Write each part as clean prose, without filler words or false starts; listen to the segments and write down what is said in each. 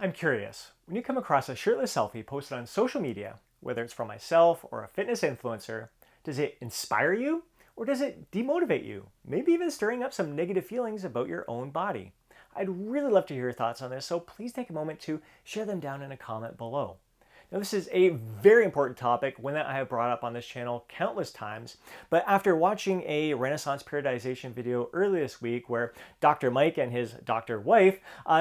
I'm curious, when you come across a shirtless selfie posted on social media, whether it's from myself or a fitness influencer, does it inspire you or does it demotivate you? Maybe even stirring up some negative feelings about your own body. I'd really love to hear your thoughts on this, so please take a moment to share them down in a comment below. Now, this is a very important topic, one that I have brought up on this channel countless times, but after watching a Renaissance periodization video earlier this week where Dr. Mike and his doctor wife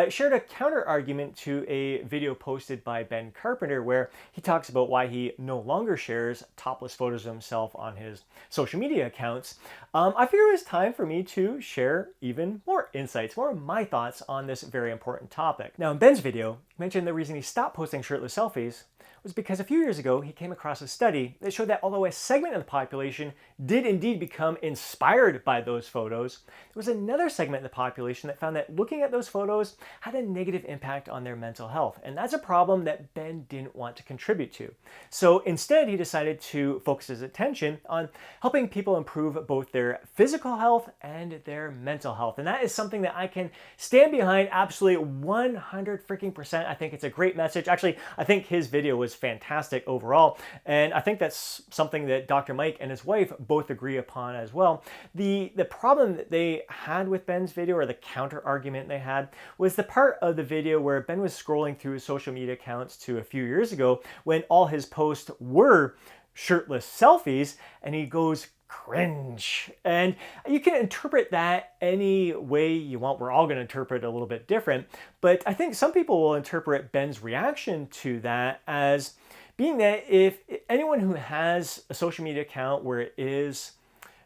shared a counter argument to a video posted by Ben Carpenter where he talks about why he no longer shares topless photos of himself on his social media accounts, I figured it was time for me to share even more insights, more of my thoughts on this very important topic. Now, in Ben's video, he mentioned the reason he stopped posting shirtless selfies was because a few years ago he came across a study that showed that although a segment of the population did indeed become inspired by those photos, there was another segment of the population that found that looking at those photos had a negative impact on their mental health. And that's a problem that Ben didn't want to contribute to. So instead, he decided to focus his attention on helping people improve both their physical health and their mental health. And that is something that I can stand behind absolutely 100%. I think it's a great message. Actually, I think his video was fantastic overall, and I think that's something that Dr. Mike and his wife both agree upon as well. The problem that they had with Ben's video, or the counter argument they had, was the part of the video where Ben was scrolling through his social media accounts to a few years ago when all his posts were shirtless selfies, and he goes, cringe. And you can interpret that any way you want. We're all going to interpret it a little bit different, but I think some people will interpret Ben's reaction to that as being that if anyone who has a social media account where it is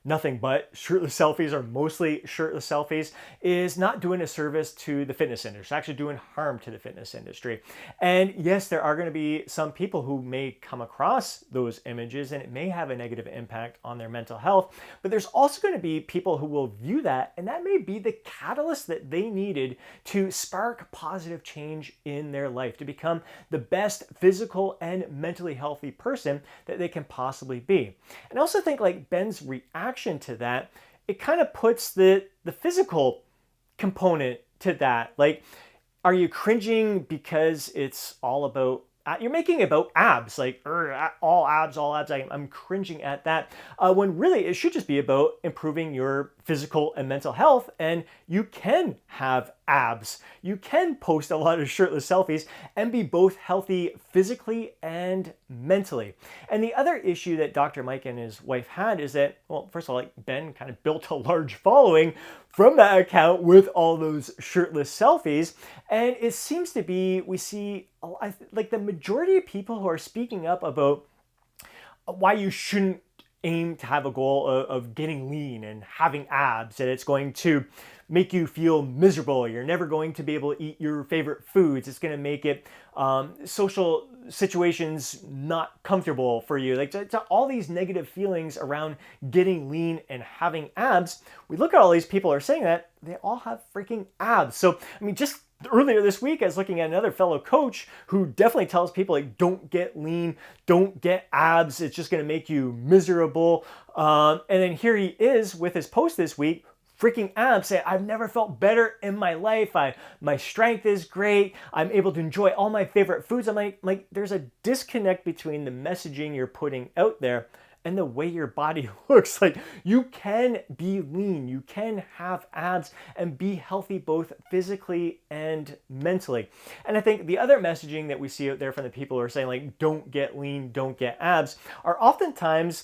nothing but shirtless selfies, or mostly shirtless selfies, is not doing a service to the fitness industry. It's actually doing harm to the fitness industry. And yes, there are going to be some people who may come across those images and it may have a negative impact on their mental health, but there's also going to be people who will view that, and that may be the catalyst that they needed to spark positive change in their life, to become the best physical and mentally healthy person that they can possibly be. And I also think, like, Ben's reaction to that, it kind of puts the physical component to that. Like, are you cringing because it's all about you're making it about abs, like all abs, I'm cringing at that, when really it should just be about improving your physical and mental health. And you can have abs, you can post a lot of shirtless selfies and be both healthy physically and mentally. And the other issue that Dr. Mike and his wife had is that, well, first of all, like, Ben kind of built a large following from that account with all those shirtless selfies. And it seems to be, we see like the majority of people who are speaking up about why you shouldn't aim to have a goal of getting lean and having abs, and it's going to make you feel miserable. You're never going to be able to eat your favorite foods. It's going to make it social situations not comfortable for you. Like, to all these negative feelings around getting lean and having abs. We look at all these people who are saying that, they all have freaking abs. So, I mean, just earlier this week, I was looking at another fellow coach who definitely tells people, like, don't get lean, don't get abs. It's just going to make you miserable. And then here he is with his post this week, freaking abs, saying, I've never felt better in my life. My strength is great. I'm able to enjoy all my favorite foods. I'm like, there's a disconnect between the messaging you're putting out there and the way your body looks. Like, you can be lean, you can have abs and be healthy both physically and mentally. And I think the other messaging that we see out there from the people who are saying, like, don't get lean, don't get abs, are oftentimes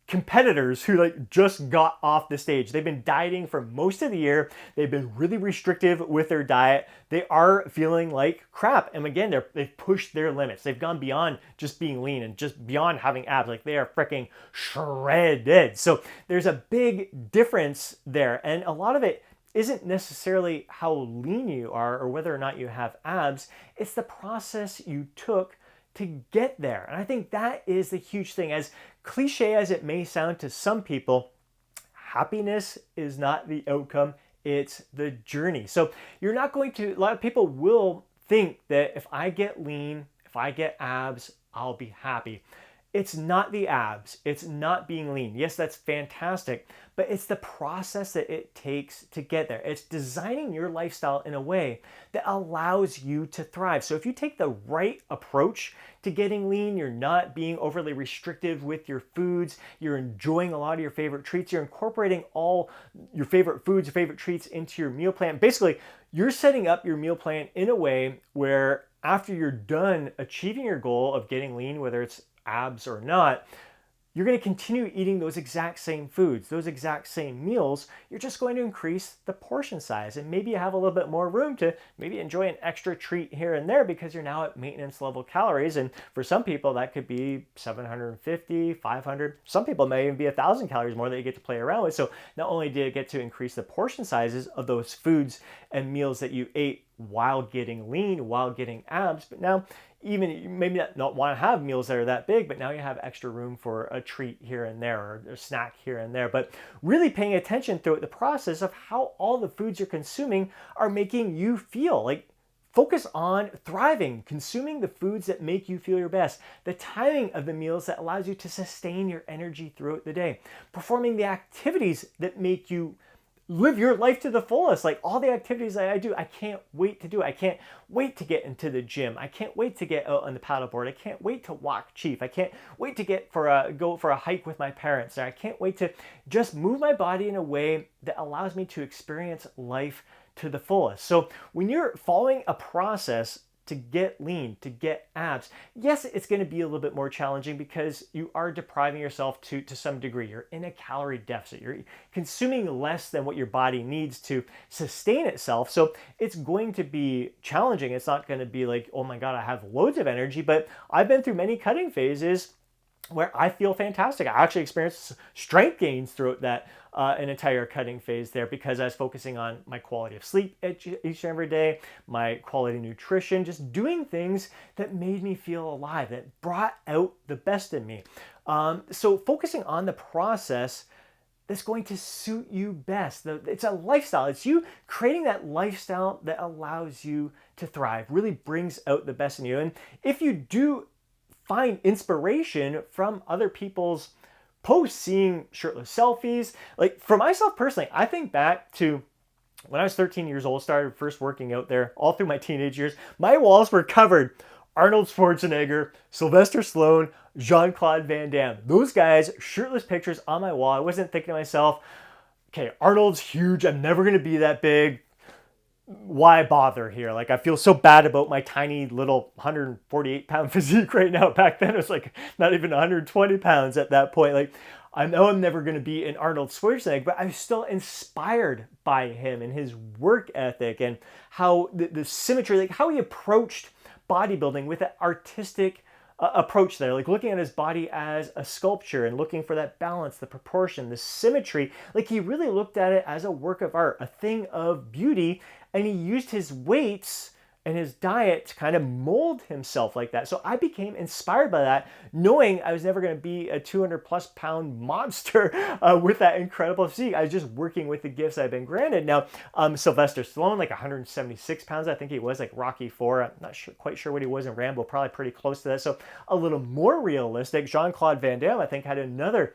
competitors who, like, just got off the stage. They've been dieting for most of the year. They've been really restrictive with their diet. They are feeling like crap. And again, they've pushed their limits. They've gone beyond just being lean and just beyond having abs. Like, they are freaking shredded. So there's a big difference there. And a lot of it isn't necessarily how lean you are or whether or not you have abs. It's the process you took to get there. And I think that is the huge thing. As cliche as it may sound to some people, happiness is not the outcome, it's the journey. So you're not going to, a lot of people will think that if I get lean, if I get abs, I'll be happy. it's not the abs. It's not being lean. Yes, that's fantastic, but it's the process that it takes to get there. It's designing your lifestyle in a way that allows you to thrive. So if you take the right approach to getting lean, you're not being overly restrictive with your foods, you're enjoying a lot of your favorite treats, you're incorporating all your favorite foods, your favorite treats into your meal plan. Basically, you're setting up your meal plan in a way where after you're done achieving your goal of getting lean, whether it's abs or not, you're going to continue eating those exact same foods, those exact same meals. You're just going to increase the portion size, and maybe you have a little bit more room to maybe enjoy an extra treat here and there because you're now at maintenance level calories. And for some people, that could be 750, 500. Some people may even be 1,000 calories more that you get to play around with. So not only do you get to increase the portion sizes of those foods and meals that you ate while getting lean, while getting abs, but now even you maybe not want to have meals that are that big, but now you have extra room for a treat here and there or a snack here and there. But really paying attention throughout the process of how all the foods you're consuming are making you feel. Like, focus on thriving, consuming the foods that make you feel your best, the timing of the meals that allows you to sustain your energy throughout the day, performing the activities that make you live your life to the fullest. Like all the activities that I do, I can't wait to do. I can't wait to get into the gym. I can't wait to get out on the paddleboard. I can't wait to walk Chief. I can't wait to go for a hike with my parents. I can't wait to just move my body in a way that allows me to experience life to the fullest. So when you're following a process to get lean, to get abs, yes, it's going to be a little bit more challenging because you are depriving yourself to some degree. You're in a calorie deficit. You're consuming less than what your body needs to sustain itself. So it's going to be challenging. It's not going to be like, oh my God, I have loads of energy, but I've been through many cutting phases where I feel fantastic. I actually experienced strength gains throughout that an entire cutting phase there because I was focusing on my quality of sleep each and every day, my quality nutrition, just doing things that made me feel alive, that brought out the best in me. So focusing on the process that's going to suit you best. It's a lifestyle. It's you creating that lifestyle that allows you to thrive, really brings out the best in you. And if you do find inspiration from other people's posts, seeing shirtless selfies. Like for myself personally, I think back to when I was 13 years old, started first working out there all through my teenage years. My walls were covered Arnold Schwarzenegger, Sylvester Stallone, Jean-Claude Van Damme. Those guys, shirtless pictures on my wall. I wasn't thinking to myself, okay, Arnold's huge. I'm never going to be that big. Why bother here? Like, I feel so bad about my tiny little 148-pound physique right now. Back then, it was like not even 120 pounds at that point. Like, I know I'm never going to be an Arnold Schwarzenegger, but I'm still inspired by him and his work ethic and how the symmetry, like how he approached bodybuilding with an artistic approach there, like looking at his body as a sculpture and looking for that balance, the proportion, the symmetry. Like he really looked at it as a work of art, a thing of beauty, and he used his weights and his diet to kind of mold himself like that. So I became inspired by that, knowing I was never going to be a 200+ pound monster with that incredible physique. I was just working with the gifts I've been granted. Now, Sylvester Stallone, like 176 pounds, I think he was, like Rocky IV. I'm not quite sure what he was in Rambo, probably pretty close to that. So a little more realistic. Jean-Claude Van Damme, I think, had another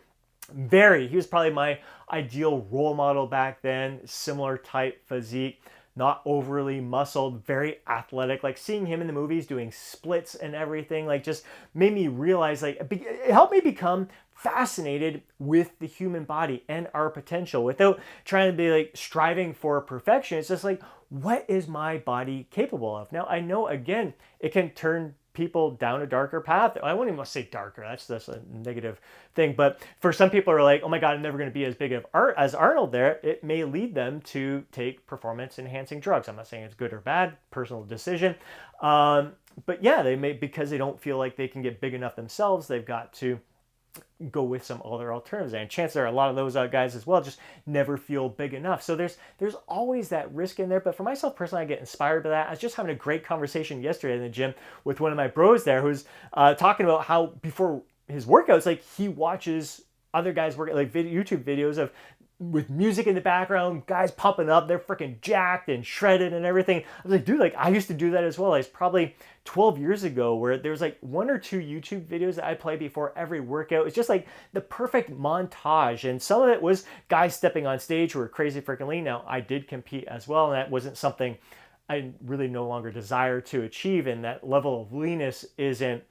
he was probably my ideal role model back then, similar type physique. Not overly muscled, very athletic. Like seeing him in the movies doing splits and everything, like just made me realize, like it helped me become fascinated with the human body and our potential without trying to be like striving for perfection. It's just like, what is my body capable of? Now I know, again, it can turn people down a darker path. I wouldn't even say darker, that's a negative thing, but for some people who are like, oh my God, I'm never going to be as big of as Arnold there, it may lead them to take performance enhancing drugs. I'm not saying it's good or bad, personal decision. But yeah, they may, because they don't feel like they can get big enough themselves, they've got to go with some other alternatives. And chances are a lot of those guys as well just never feel big enough. So there's always that risk in there. But for myself personally, I get inspired by that. I was just having a great conversation yesterday in the gym with one of my bros there who's talking about how before his workouts, like he watches other guys work, like YouTube videos of with music in the background, guys pumping up, they're freaking jacked and shredded and everything. I was like, dude, like I used to do that as well. It's probably 12 years ago where there was like 1 or 2 YouTube videos that I play before every workout. It's just like the perfect montage. And some of it was guys stepping on stage who were crazy freaking lean. Now, I did compete as well, and that wasn't something I really no longer desire to achieve. And that level of leanness isn't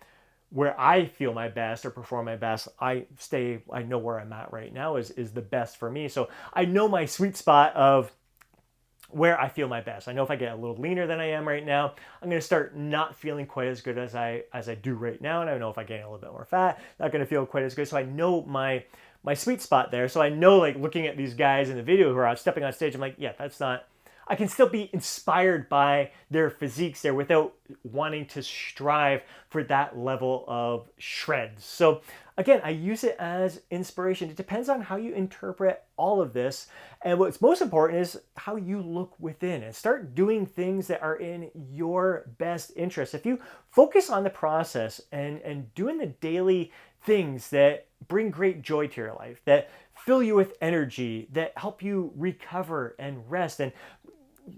where I feel my best or perform my best. I know where I'm at right now is the best for me. So I know my sweet spot of where I feel my best. I know if I get a little leaner than I am right now, I'm going to start not feeling quite as good as I do right now. And I know if I gain a little bit more fat, not going to feel quite as good. So I know my sweet spot there. So I know, like, looking at these guys in the video who are stepping on stage, I'm like, yeah, that's not, I can still be inspired by their physiques there without wanting to strive for that level of shreds. So again, I use it as inspiration. It depends on how you interpret all of this. And what's most important is how you look within and start doing things that are in your best interest. If you focus on the process and doing the daily things that bring great joy to your life, that fill you with energy, that help you recover and rest and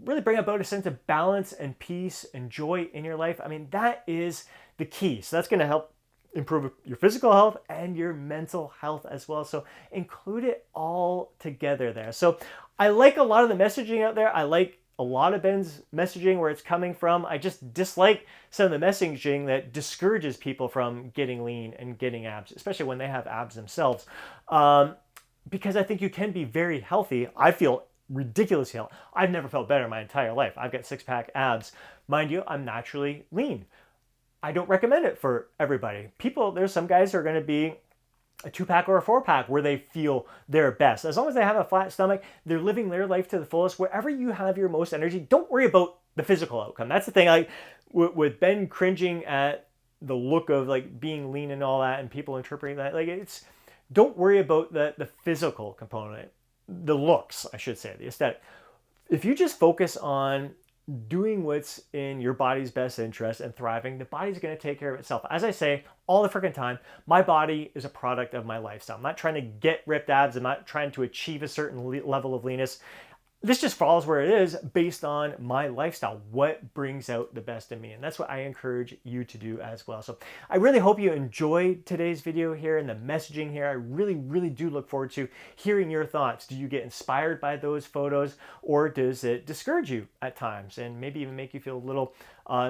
really bring about a sense of balance and peace and joy in your life, I mean, that is the key. So that's going to help improve your physical health and your mental health as well. So include it all together there. So I like a lot of the messaging out there. I like a lot of Ben's messaging where it's coming from. I just dislike some of the messaging that discourages people from getting lean and getting abs, especially when they have abs themselves. Because I think you can be very healthy. I feel ridiculously healthy. I've never felt better in my entire life. I've got six-pack abs. Mind you, I'm naturally lean. I don't recommend it for everybody. There's some guys who are going to be a 2-pack or a 4-pack where they feel their best. As long as they have a flat stomach, they're living their life to the fullest. Wherever you have your most energy, don't worry about the physical outcome. That's the thing. With Ben cringing at the look of like being lean and all that, and people interpreting that, like, don't worry about the physical component, the looks, I should say, the aesthetic. If you just focus on doing what's in your body's best interest and thriving, the body's going to take care of itself. As I say all the freaking time, my body is a product of my lifestyle. I'm not trying to get ripped abs. I'm not trying to achieve a certain level of leanness. This just falls where it is based on my lifestyle, what brings out the best in me. And that's what I encourage you to do as well. So I really hope you enjoyed today's video here and the messaging here. I really, really do look forward to hearing your thoughts. Do you get inspired by those photos, or does it discourage you at times and maybe even make you feel a little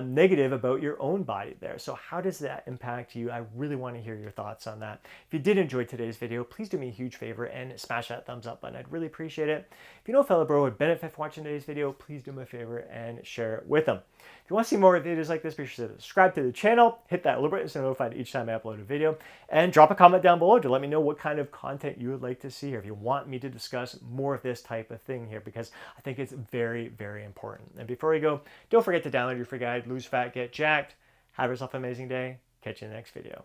negative about your own body there? So how does that impact you? I really want to hear your thoughts on that. If you did enjoy today's video, please do me a huge favor and smash that thumbs up button. I'd really appreciate it. If you know a fellow bro would benefit from watching today's video, please do me a favor and share it with them. If you want to see more videos like this, be sure to subscribe to the channel, hit that little button so you're notified each time I upload a video, and drop a comment down below to let me know what kind of content you would like to see here, if you want me to discuss more of this type of thing here, because I think it's very, very important. And before we go, don't forget to download your free guide, Lose Fat, Get Jacked. Have yourself an amazing day. Catch you in the next video.